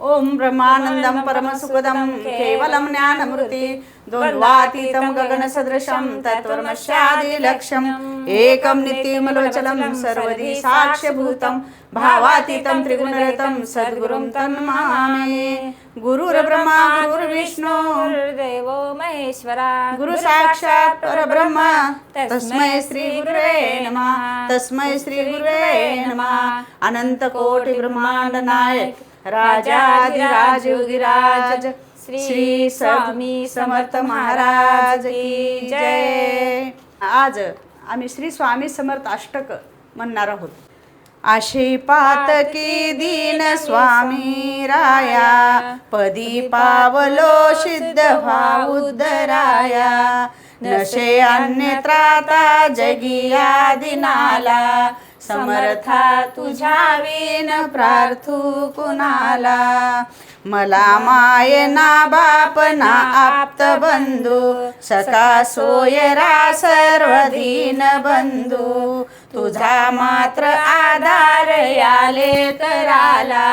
ओम ब्रह्मानंदं परमसुखदं केवलं ज्ञानमूर्ति द्वन्द्वातीतं गगनसदृशं तत्त्वमस्यादिलक्ष्यम् एकं नित्यमलोचनं सर्वदि साक्ष्यभूतं भावातीतं त्रिगुणरहितं सद्गुरुं तन्नमामि। गुरुर्ब्रह्मा गुरुर्विष्णु गुरुर्देवो महेश्वरा गुरु साक्षात् परब्रह्म तस्मै श्री गुरुवे नमः तस्मै श्री गुरुवे नमः। अनंत कोटि ब्रह्मांड नायक राजाधिराज योगीराज श्री स्वामी समर्थ महाराज की जय। आज आम्ही श्री स्वामी समर्थ अष्टक म्हणणार आहोत। आशीपात की दीन स्वामी राया पदी पावलो सिद्ध भाव उद्धराया नशे अन्यत्राता जगिया दिनाला समर्था तुझ्या विन प्रार्थू कुणाला मला माय ना बाप ना आप्त बंधू सखा सोयरा सर्व दीन बंधू तुझा मात्र आधार याले तराला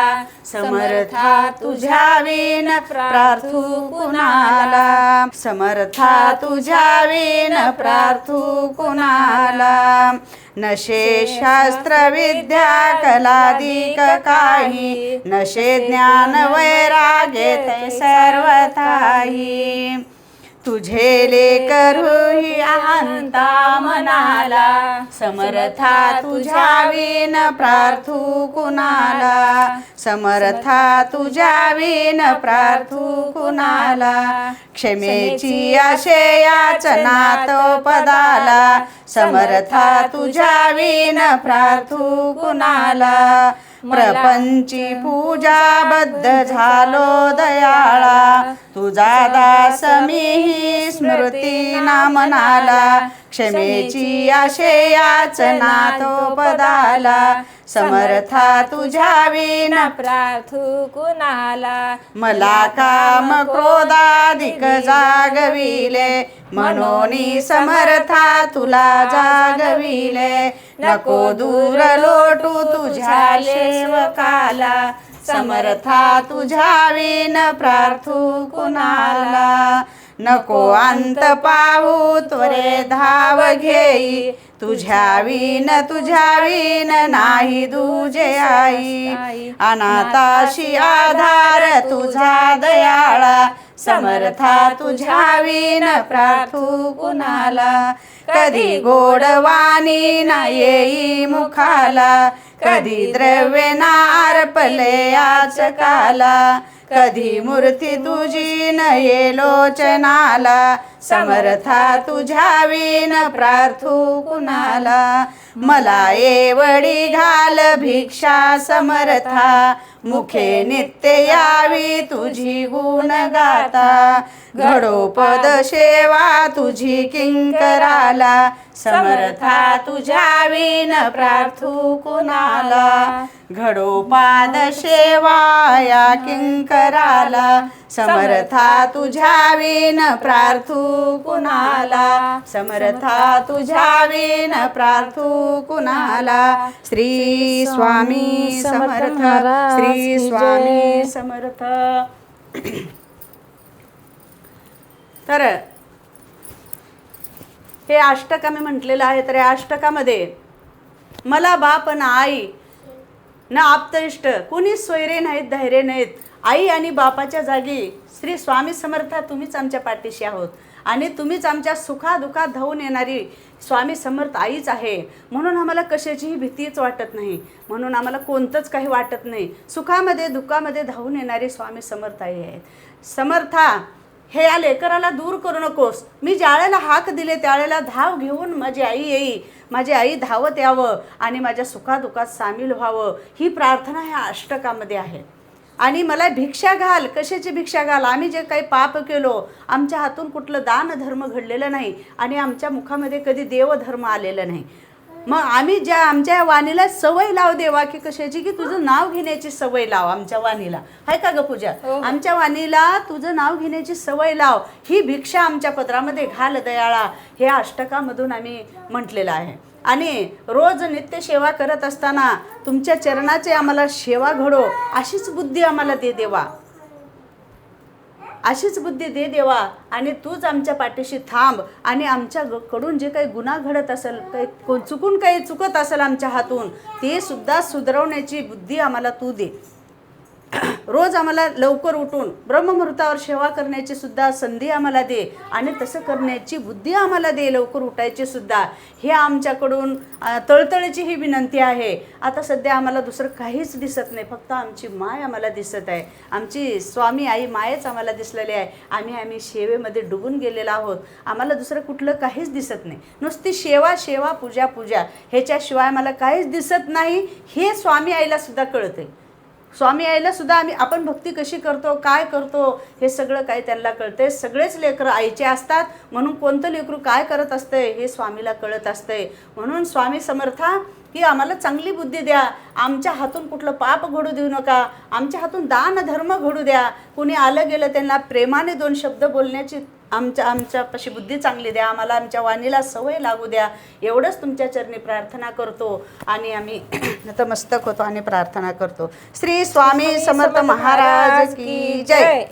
समर्था तुझ्या विन प्रार्थू कुणाला समर्था तुझ्या विन प्रार्थू कुणाला नशे शास्त्र विद्या कलादिक काही नशे ज्ञान वैराग्य ते सर्वथाही तुझे लेकरू ही अहंता मनाला समर्था तुझ्या विन प्रार्थू कुणाला समर्था तुझ्या विन प्रार्थू कुणाला क्षमेची आशे याचना तो पदाला समर्था तुझ्या विन प्रार्थू कुणाला प्रपंची पूजा बद्ध झालो दयाळा तुझा दास मीही स्मृती ना मनाला क्षमेची आशे याचना तो पदाला समर्था तुझ्या विन प्रार्थू कुणाला मला काम क्रोधाधिक जागविले मनोनी समर्था तुला जागविले नको दूर लोटू तुझ्या सेवकाला समर्था तुझ्या विन प्रार्थू कुणाला नको अंत पाहू त्वरे धाव घेई तुझ्या विन नाही दुजे आई अनाथाशी आधार तुझा दयाळा समर्था तुझ्या विन प्रार्थू कुणाला कधी गोडवाणी ना येई मुखाला कधी द्रव्य ना अर्पले याचकाला कधी मूर्ती तुझी न ये लोचनाला समर्था तुझ्या विन प्रार्थू कुणाला मला एवढी घाल भिक्षा समर्था मुखे नित्य यावी तुझी गुण गाता घडो पद सेवा तुझी किंकराला समर्था तुझ्या विन प्रार्थू कुणाला घडो पाद सेवा या किंकराला समर्था तुझ्या विन प्रार्थू कुणाला समर्था तुझ्या विन प्रार्थू कुणाला श्री स्वामी समर्थ श्री स्वामी समर्थ। तर हे अष्टक मी म्हटलेलं आहे। तर या अष्टकामध्ये मला बाप ना आई न आप्तइष्ट कुणीच सोयरे नाहीत धैर्य नाहीत आई आणि बापाच्या जागी श्री स्वामी समर्थ तुम्हीच आमच्या पाठीशी आहोत आणि तुम्हीच आमच्या सुखादुखात धावून येणारी स्वामी समर्थ आईच आहे म्हणून आम्हाला कशाचीही भीतीच वाटत नाही म्हणून आम्हाला कोणतंच काही वाटत नाही सुखामध्ये दुःखामध्ये धावून येणारी स्वामी समर्थ आई आहेत। समर्था हे या लेकराला दूर करू नकोस मी ज्यावेळेला हाक दिले त्यावेळेला धाव घेऊन माझी आई येई माझी आई धावत यावं आणि माझ्या सुखादुखात सामील व्हावं ही प्रार्थना ह्या अष्टकामध्ये आहे। आणि मला भिक्षा घाल कशाची भिक्षा घाल आम्ही जे काही पाप केलो आमच्या हातून कुठलं दान धर्म घडलेलं नाही आणि आमच्या मुखामध्ये कधी देवधर्म आलेलं नाही मग आम्ही ज्या आमच्या वाणीला सवय लाव देवा की कशाची की तुझं नाव घेण्याची सवय लाव आमच्या वाणीला आहे का ग पूजा आमच्या वाणीला तुझं नाव घेण्याची सवय लाव ही भिक्षा आमच्या पदरामध्ये घाल दयाळा हे अष्टकामधून आम्ही म्हटलेलं आहे। आणि रोज नित्य सेवा करत असताना तुमच्या चरणाचे आम्हाला सेवा घडो अशीच बुद्धी आम्हाला दे देवा, अशीच बुद्धी दे देवा. आणि तूच आमच्या पाठीशी थांब आणि आमच्याकडून जे काही गुन्हा घडत असेल, काही चुकून काही चुकत असेल आमच्या हातून, ते सुद्धा सुधारवण्याची बुद्धी आम्हाला तू दे. रोज आम्हाला लवकर उठून ब्रह्ममुहूर्तावर सेवा करण्याची सुद्धा संधी आम्हाला दे आणि तसं करण्याची बुद्धी आम्हाला दे, लवकर उठायची सुद्धा. हे आमच्याकडून तळतळीची ही विनंती आहे. आता सध्या आम्हाला दुसरं काहीच दिसत नाही, फक्त आमची माय आम्हाला दिसत आहे, आमची स्वामी आई मायच आम्हाला दिसलेली आहे. आम्ही सेवेमध्ये डुबून गेलेलो आहोत. आम्हाला दुसरं कुठलं काहीच दिसत नाही, नुसती सेवा सेवा पूजा पूजा, ह्याच्याशिवाय मला काहीच दिसत नाही. हे स्वामी आईला सुद्धा कळते. स्वामी आईला सुद्धा आपण भक्ती कशी करतो, काय करतो, हे सगळं काही त्यांना कळते. सगळेच लेकरं आईचे असतात, म्हणून कोणतं लेकरू काय करत असते हे स्वामीला कळत असते. म्हणून स्वामी समर्था की आम्हाला चांगली बुद्धी द्या, आमच्या हातून कुठलं पाप घडू देऊ नका, आमच्या हातून दान धर्म घडू द्या. कुणी आलं गेलं त्यांना प्रेमाने 2 शब्द बोलण्याची आमच्यापाशी बुद्धी चांगली द्या, आम्हाला आमच्या वाणीला सवय लागू द्या. एवढंच तुमच्या चरणी प्रार्थना करतो आणि आम्ही नतमस्तक होतो आणि प्रार्थना करतो. श्री स्वामी समर्थ महाराज की जय.